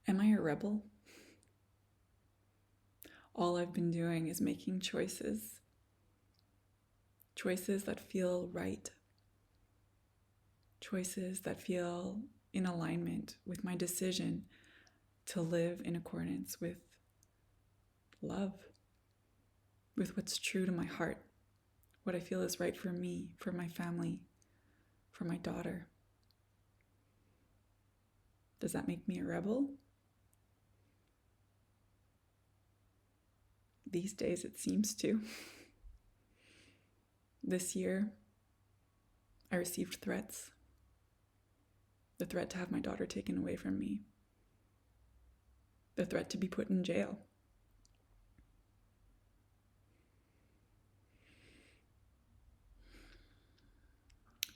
Am I a rebel? All I've been doing is making choices that feel right, choices that feel in alignment with my decision to live in accordance with love, with what's true to my heart, what I feel is right for me, for my family, for my daughter. Does that make me a rebel? These days it seems to. This year, I received threats. The threat to have my daughter taken away from me. The threat to be put in jail.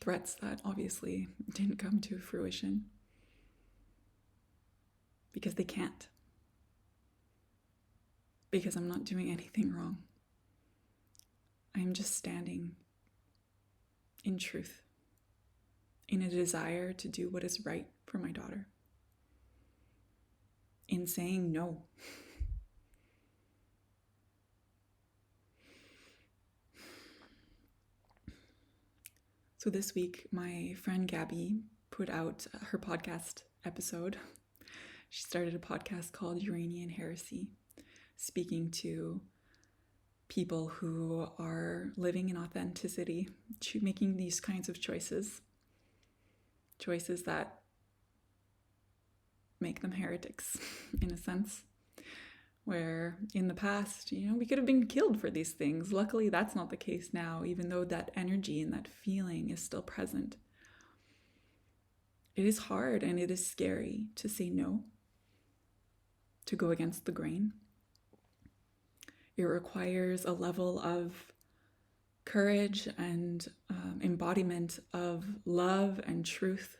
Threats that obviously didn't come to fruition. Because they can't. Because I'm not doing anything wrong. I'm just standing in truth, in a desire to do what is right for my daughter, in saying no. So this week, my friend Gabby put out her podcast episode. She started a podcast called Uranian Heresy, speaking to people who are living in authenticity, making these kinds of choices that make them heretics, in a sense, where in the past, we could have been killed for these things. Luckily, that's not the case now, even though that energy and that feeling is still present. It is hard and it is scary to say no, to go against the grain. It requires a level of courage and embodiment of love and truth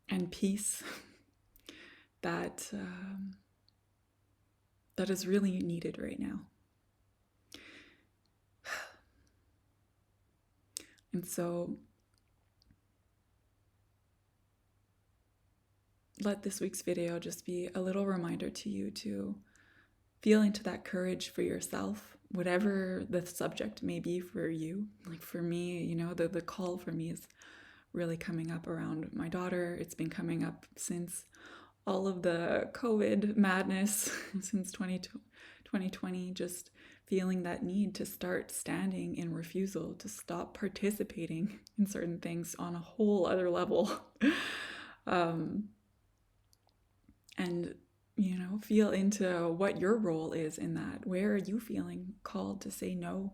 and peace that is really needed right now. And so let this week's video just be a little reminder to you to feel into that courage for yourself, whatever the subject may be for you. Like for me, the call for me is really coming up around my daughter. It's been coming up since all of the COVID madness, since 2020, just feeling that need to start standing in refusal, to stop participating in certain things on a whole other level. And feel into what your role is in that. Where are you feeling called to say no,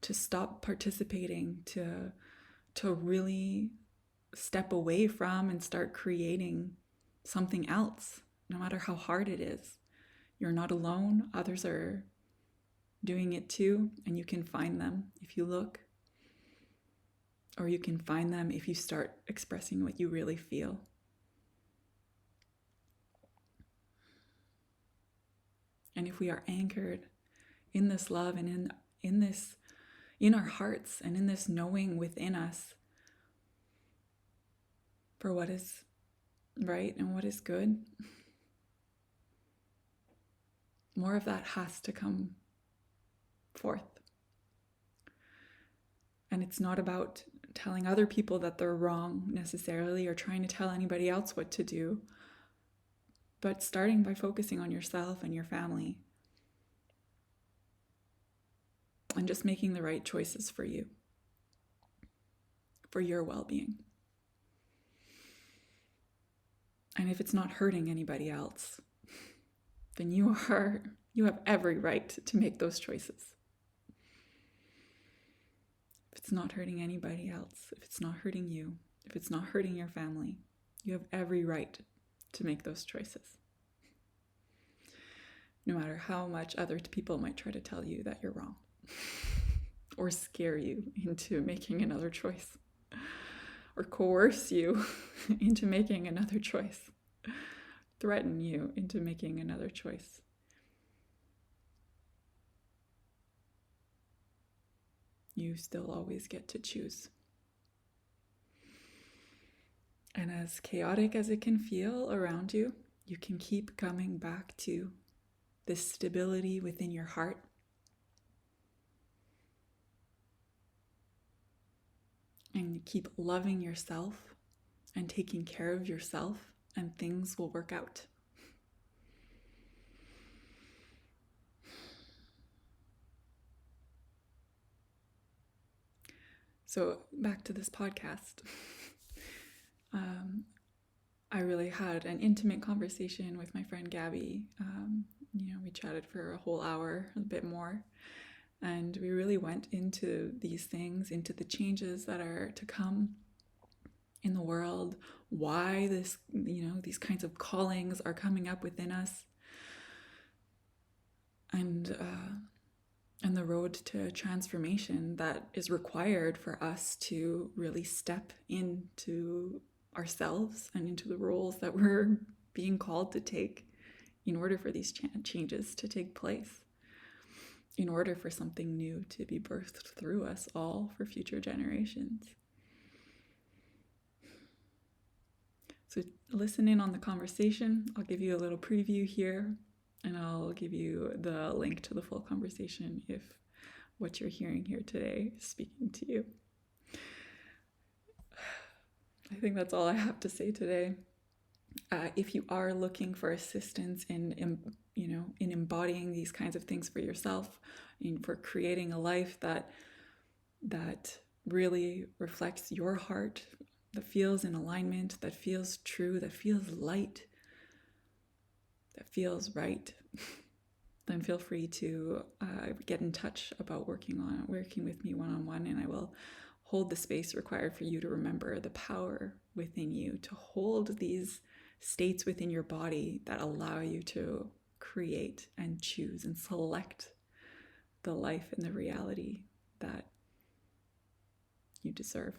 to stop participating, to really step away from and start creating something else, no matter how hard it is. You're not alone. Others are doing it too, and you can find them if you look, or you can find them if you start expressing what you really feel. And if we are anchored in this love and in our hearts and in this knowing within us for what is right and what is good, more of that has to come forth. And it's not about telling other people that they're wrong necessarily, or trying to tell anybody else what to do, but starting by focusing on yourself and your family and just making the right choices for you, for your well-being. And if it's not hurting anybody else, then you have every right to make those choices. If it's not hurting anybody else, if it's not hurting you, if it's not hurting your family, you have every right to make those choices. No matter how much other people might try to tell you that you're wrong or scare you into making another choice or coerce you into making another choice, threaten you into making another choice. You still always get to choose. And as chaotic as it can feel around you, you can keep coming back to this stability within your heart. And keep loving yourself and taking care of yourself, and things will work out. So back to this podcast. I really had an intimate conversation with my friend Gabby. We chatted for a whole hour, a bit more. And we really went into these things, into the changes that are to come in the world, why these kinds of callings are coming up within us, and the road to transformation that is required for us to really step into ourselves and into the roles that we're being called to take in order for these changes to take place, in order for something new to be birthed through us all for future generations. So listen in on the conversation. I'll give you a little preview here, and I'll give you the link to the full conversation if what you're hearing here today is speaking to you. I think that's all I have to say today. If you are looking for assistance in embodying these kinds of things for yourself, and for creating a life that really reflects your heart, that feels in alignment, that feels true, that feels light, that feels right, then feel free to get in touch about working with me one-on-one, and I will hold the space required for you to remember the power within you to hold these states within your body that allow you to create and choose and select the life and the reality that you deserve.